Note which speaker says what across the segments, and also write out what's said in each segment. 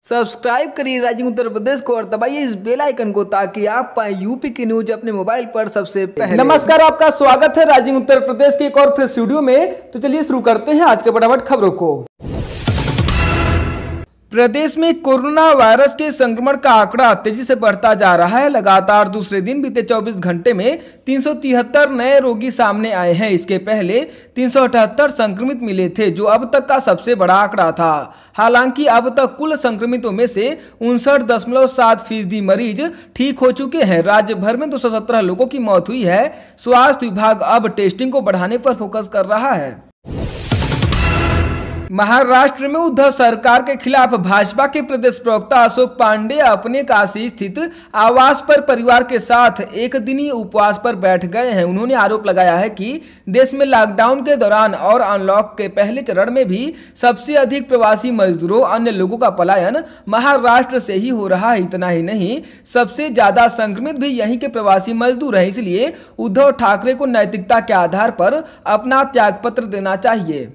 Speaker 1: Subscribe करिए rising Uttar Pradesh को और दबाइए इस बेल आइकन को ताकि आप पाए यूपी की न्यूज अपने मोबाइल पर सबसे पहले।
Speaker 2: नमस्कार, आपका स्वागत है राइजिंग उत्तर प्रदेश के एक और फ्रेश वीडियो में। तो चलिए शुरू करते हैं आज के फटाफट खबरों को। प्रदेश में कोरोना वायरस के संक्रमण का आंकड़ा तेजी से बढ़ता जा रहा है। लगातार दूसरे दिन बीते 24 घंटे में 373 नए रोगी सामने आए हैं। इसके पहले 378 संक्रमित मिले थे, जो अब तक का सबसे बड़ा आंकड़ा था। हालांकि अब तक कुल संक्रमितों में से 59.7% मरीज ठीक हो चुके हैं। राज्य भर में 217 लोगों की मौत हुई है। स्वास्थ्य विभाग अब टेस्टिंग को बढ़ाने पर फोकस कर रहा है। महाराष्ट्र में उद्धव सरकार के खिलाफ भाजपा के प्रदेश प्रवक्ता अशोक पांडे अपने काशी स्थित आवास पर परिवार के साथ एक दिनी उपवास पर बैठ गए हैं। उन्होंने आरोप लगाया है कि देश में लॉकडाउन के दौरान और अनलॉक के पहले चरण में भी सबसे अधिक प्रवासी मजदूरों अन्य लोगों का पलायन महाराष्ट्र से ही हो रहा है। इतना ही नहीं, सबसे ज्यादा संक्रमित भी यहीं के प्रवासी मजदूर हैं। इसलिए उद्धव ठाकरे को नैतिकता के आधार पर अपना त्यागपत्र देना चाहिए।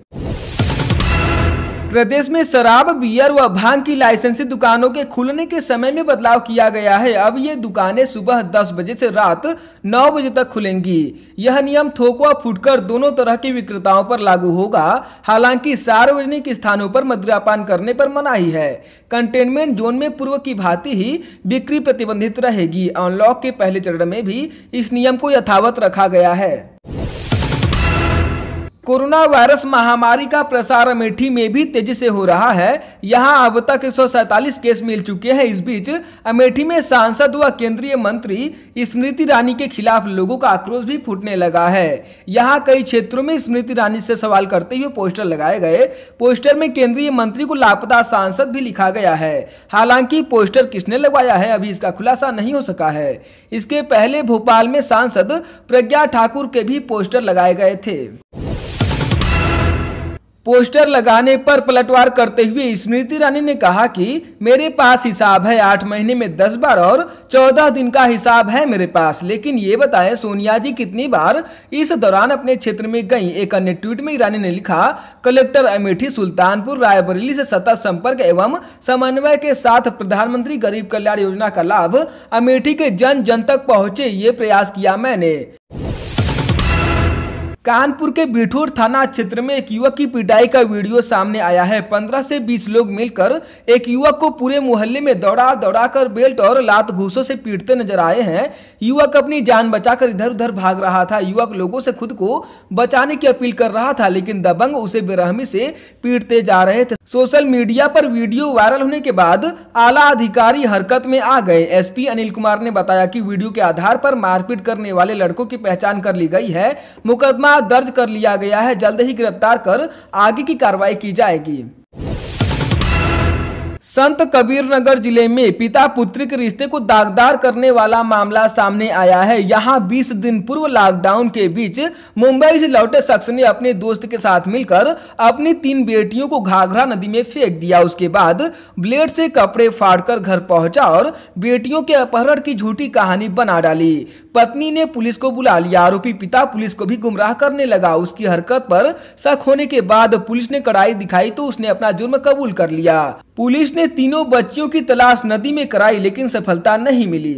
Speaker 2: प्रदेश में शराब, बियर व भांग की लाइसेंसी दुकानों के खुलने के समय में बदलाव किया गया है। अब ये दुकानें सुबह 10 बजे से रात 9 बजे तक खुलेंगी। यह नियम थोक व फुटकर दोनों तरह के विक्रेताओं पर लागू होगा। हालांकि सार्वजनिक स्थानों पर मद्यपान करने पर मनाही है। कंटेनमेंट जोन में पूर्व की भांति ही बिक्री प्रतिबंधित रहेगी। अनलॉक के पहले चरण में भी इस नियम को यथावत रखा गया है। कोरोना वायरस महामारी का प्रसार अमेठी में भी तेजी से हो रहा है। यहां अब तक 147 केस मिल चुके हैं। इस बीच अमेठी में सांसद व केंद्रीय मंत्री स्मृति ईरानी के खिलाफ लोगों का आक्रोश भी फूटने लगा है। यहां कई क्षेत्रों में स्मृति ईरानी से सवाल करते हुए पोस्टर लगाए गए। पोस्टर में केंद्रीय मंत्री को लापता सांसद भी लिखा गया है। हालांकि पोस्टर किसने लगवाया है, अभी इसका खुलासा नहीं हो सका है। इसके पहले भोपाल में सांसद प्रज्ञा ठाकुर के भी पोस्टर लगाए गए थे। पोस्टर लगाने पर पलटवार करते हुए स्मृति ईरानी ने कहा कि मेरे पास हिसाब है, 8 महीने में 10 बार और 14 दिन का हिसाब है मेरे पास। लेकिन ये बताएं सोनिया जी कितनी बार इस दौरान अपने क्षेत्र में गई। एक अन्य ट्वीट में ईरानी ने लिखा, कलेक्टर अमेठी सुल्तानपुर रायबरेली से सतत संपर्क एवं समन्वय के साथ प्रधानमंत्री गरीब कल्याण योजना का लाभ अमेठी के जन जन तक पहुंचे, ये प्रयास किया मैंने। कानपुर के बिठूर थाना क्षेत्र में एक युवक की पिटाई का वीडियो सामने आया है। 15 से 20 लोग मिलकर एक युवक को पूरे मोहल्ले में दौड़ा दौड़ा कर बेल्ट और लात घूंसों से पीटते नजर आए हैं। युवक अपनी जान बचाकर इधर उधर भाग रहा था। युवक लोगों से खुद को बचाने की अपील कर रहा था, लेकिन दबंग उसे बेरहमी से पीटते जा रहे थे। सोशल मीडिया पर वीडियो वायरल होने के बाद आला अधिकारी हरकत में आ गए। एसपी अनिल कुमार ने बताया कि वीडियो के आधार पर मारपीट करने वाले लड़कों की पहचान कर ली गई है। मुकदमा दर्ज कर लिया गया है। जल्द ही गिरफ्तार कर आगे की कार्रवाई की जाएगी। संत कबीरनगर जिले में पिता पुत्री के रिश्ते को दागदार करने वाला मामला सामने आया है। यहां 20 दिन पूर्व लॉकडाउन के बीच मुंबई से लौटे शख्स ने अपने दोस्त के साथ मिलकर अपनी 3 बेटियों को घाघरा नदी में फेंक दिया। उसके बाद ब्लेड से कपड़े फाड़कर घर पहुंचा और बेटियों के अपहरण की झूठी कहानी बना डाली। पत्नी ने पुलिस को बुला लिया। आरोपी पिता पुलिस को भी गुमराह करने लगा। उसकी हरकत पर शक होने के बाद पुलिस ने कड़ाई दिखाई तो उसने अपना जुर्म कबूल कर लिया। पुलिस ने तीनों बच्चियों की तलाश नदी में कराई, लेकिन सफलता नहीं मिली।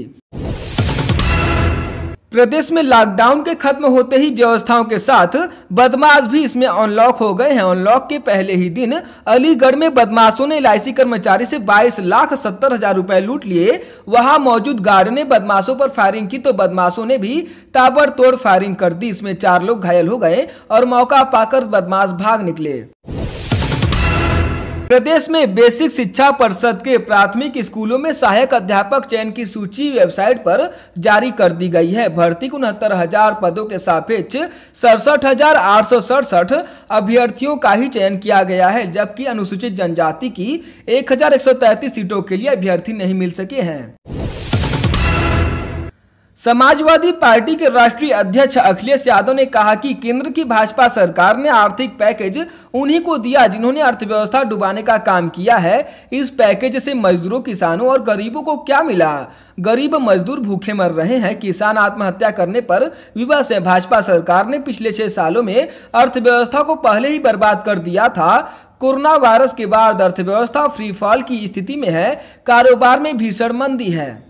Speaker 2: प्रदेश में लॉकडाउन के खत्म होते ही व्यवस्थाओं के साथ बदमाश भी इसमें अनलॉक हो गए हैं। अनलॉक के पहले ही दिन अलीगढ़ में बदमाशों ने एलआईसी कर्मचारी से 22,70,000 रुपए लूट लिए। वहां मौजूद गार्ड ने बदमाशों पर फायरिंग की तो बदमाशों ने भी ताबड़तोड़ फायरिंग कर दी। इसमें 4 लोग घायल हो गए और मौका पाकर बदमाश भाग निकले। प्रदेश में बेसिक शिक्षा परिषद के प्राथमिक स्कूलों में सहायक अध्यापक चयन की सूची वेबसाइट पर जारी कर दी गई है। भर्ती 69,000 पदों के सापेक्ष 67,867 अभ्यर्थियों का ही चयन किया गया है, जबकि अनुसूचित जनजाति की 1,133 सीटों के लिए अभ्यर्थी नहीं मिल सके हैं। समाजवादी पार्टी के राष्ट्रीय अध्यक्ष अखिलेश यादव ने कहा कि केंद्र की भाजपा सरकार ने आर्थिक पैकेज उन्हीं को दिया जिन्होंने अर्थव्यवस्था डुबाने का काम किया है। इस पैकेज से मजदूरों, किसानों और गरीबों को क्या मिला? गरीब मजदूर भूखे मर रहे हैं, किसान आत्महत्या करने पर विवश है। भाजपा सरकार ने पिछले 6 सालों में अर्थव्यवस्था को पहले ही बर्बाद कर दिया था। कोरोना वायरस के बाद अर्थव्यवस्था फ्री फॉल की स्थिति में है, कारोबार में भीषण मंदी है।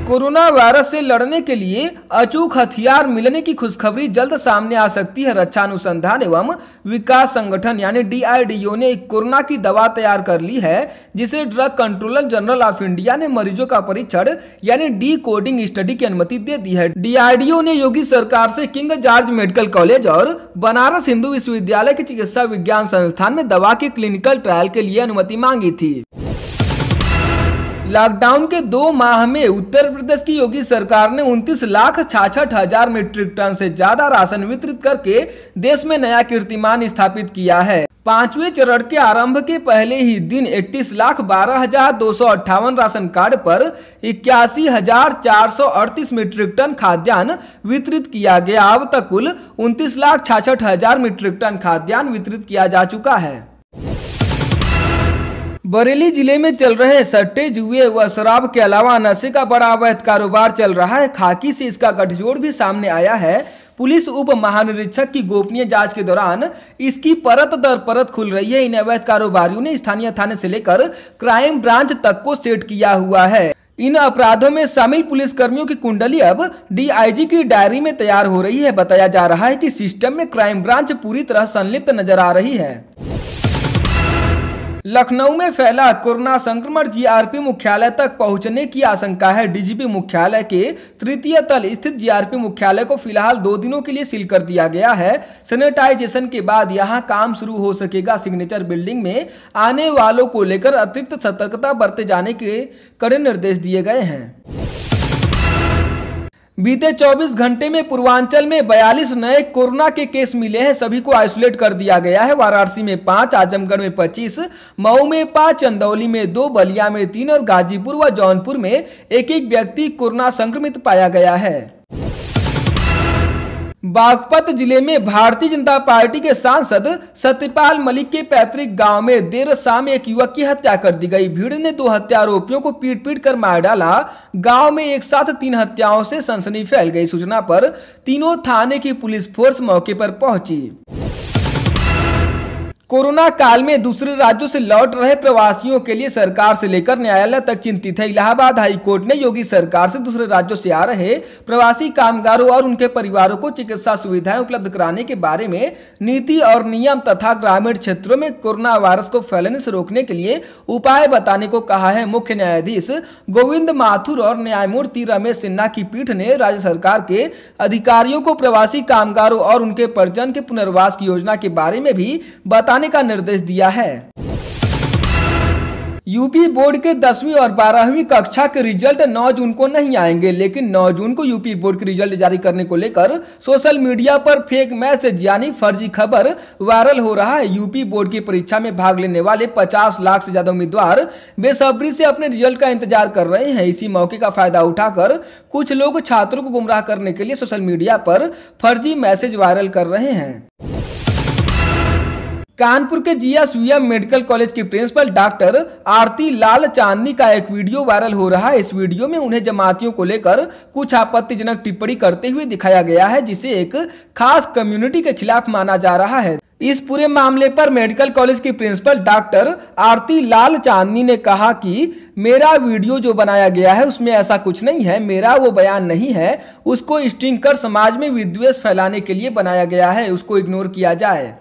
Speaker 2: कोरोना वायरस से लड़ने के लिए अचूक हथियार मिलने की खुशखबरी जल्द सामने आ सकती है। रक्षा अनुसंधान एवं विकास संगठन यानी DRDO ने कोरोना की दवा तैयार कर ली है, जिसे drug controller general of India ने मरीजों का परीक्षण यानी डिकोडिंग स्टडी की अनुमति दे दी है। DRDO ने योगी सरकार से किंग जॉर्ज मेडिकल कॉलेज और बनारस हिंदू विश्वविद्यालय के चिकित्सा विज्ञान संस्थान में दवा के क्लिनिकल ट्रायल के लिए अनुमति मांगी थी। लॉकडाउन के 2 माह में उत्तर प्रदेश की योगी सरकार ने 29,66,000 मीट्रिक टन से ज्यादा राशन वितरित करके देश में नया कीर्तिमान स्थापित किया है। 5वें चरण के आरंभ के पहले ही दिन 31,12,258 राशन कार्ड पर 81,438 मीट्रिक टन खाद्यान्न वितरित किया गया। अब तक कुल 29,66,000 मीट्रिक टन खाद्यान्न वितरित किया जा चुका है। बरेली जिले में चल रहे सट्टे, जुए व शराब के अलावा नशे का बड़ा अवैध कारोबार चल रहा है। खाकी से इसका गठजोड़ भी सामने आया है। पुलिस उप महानिरीक्षक की गोपनीय जांच के दौरान इसकी परत दर परत खुल रही है। इन अवैध कारोबारियों ने स्थानीय थाने से लेकर क्राइम ब्रांच तक को सेट किया हुआ है। इन अपराधों में शामिल पुलिस कर्मियों की कुंडली अब DIG की डायरी में तैयार हो रही है। बताया जा रहा है कि सिस्टम में क्राइम ब्रांच पूरी तरह संलिप्त नजर आ रही है। लखनऊ में फैला कोरोना संक्रमण GRP मुख्यालय तक पहुंचने की आशंका है। DGP मुख्यालय के 3य तल स्थित GRP मुख्यालय को फिलहाल 2 दिनों के लिए सील कर दिया गया है। सैनिटाइजेशन के बाद यहां काम शुरू हो सकेगा। सिग्नेचर बिल्डिंग में आने वालों को लेकर अतिरिक्त सतर्कता बरते जाने के कड़े निर्देश दिए गए हैं। बीते 24 घंटे में पूर्वांचल में 42 नए कोरोना के केस मिले हैं। सभी को आइसोलेट कर दिया गया है। वाराणसी में 5, आजमगढ़ में 25, मऊ में 5, चंदौली में 2, बलिया में 3 और गाजीपुर व जौनपुर में एक व्यक्ति कोरोना संक्रमित पाया गया है। बागपत जिले में भारतीय जनता पार्टी के सांसद सत्यपाल मलिक के पैतृक गांव में देर शाम एक युवक की हत्या कर दी गई। भीड़ ने 2 हत्या आरोपियों को पीट पीट कर मार डाला। गांव में एक साथ 3 हत्याओं से सनसनी फैल गई। सूचना पर तीनों थाने की पुलिस फोर्स मौके पर पहुंची। कोरोना काल में दूसरे राज्यों से लौट रहे प्रवासियों के लिए सरकार से लेकर न्यायालय तक चिंतित है। इलाहाबाद हाई कोर्ट ने योगी सरकार से दूसरे राज्यों से आ रहे प्रवासी कामगारों और उनके परिवारों को चिकित्सा सुविधाएं उपलब्ध कराने के बारे में नीति और नियम तथा ग्रामीण क्षेत्रों में कोरोना वायरस को फैलने से रोकने के लिए उपाय बताने को कहा है। मुख्य न्यायाधीश गोविंद माथुर और न्यायमूर्ति रमेश सिन्हा की पीठ ने राज्य सरकार के अधिकारियों को प्रवासी कामगारों और उनके परिजन के पुनर्वास की योजना के बारे में भी बताने का निर्देश दिया है। यूपी बोर्ड के 10वीं और 12वीं कक्षा के रिजल्ट 9 जून को नहीं आएंगे, लेकिन 9 जून को यूपी बोर्ड के रिजल्ट जारी करने को लेकर सोशल मीडिया पर फेक मैसेज यानी फर्जी खबर वायरल हो रहा है। यूपी बोर्ड की परीक्षा में भाग लेने वाले 50 लाख से ज्यादा उम्मीदवार बेसब्री से अपने रिजल्ट का इंतजार कर रहे हैं। इसी मौके का फायदा उठाकर कुछ लोग छात्रों को गुमराह करने के लिए सोशल मीडिया पर फर्जी मैसेज वायरल कर रहे हैं। कानपुर के GSVM मेडिकल कॉलेज की प्रिंसिपल डॉक्टर आरती लाल चांदनी का एक वीडियो वायरल हो रहा है। इस वीडियो में उन्हें जमातियों को लेकर कुछ आपत्तिजनक टिप्पणी करते हुए दिखाया गया है, जिसे एक खास कम्युनिटी के खिलाफ माना जा रहा है। इस पूरे मामले पर मेडिकल कॉलेज की प्रिंसिपल डॉक्टर आरती लाल चांदनी ने कहा कि मेरा वीडियो जो बनाया गया है उसमें ऐसा कुछ नहीं है, मेरा वो बयान नहीं है, उसको स्ट्रिंग कर समाज में विद्वेष फैलाने के लिए बनाया गया है, उसको इग्नोर किया जाए।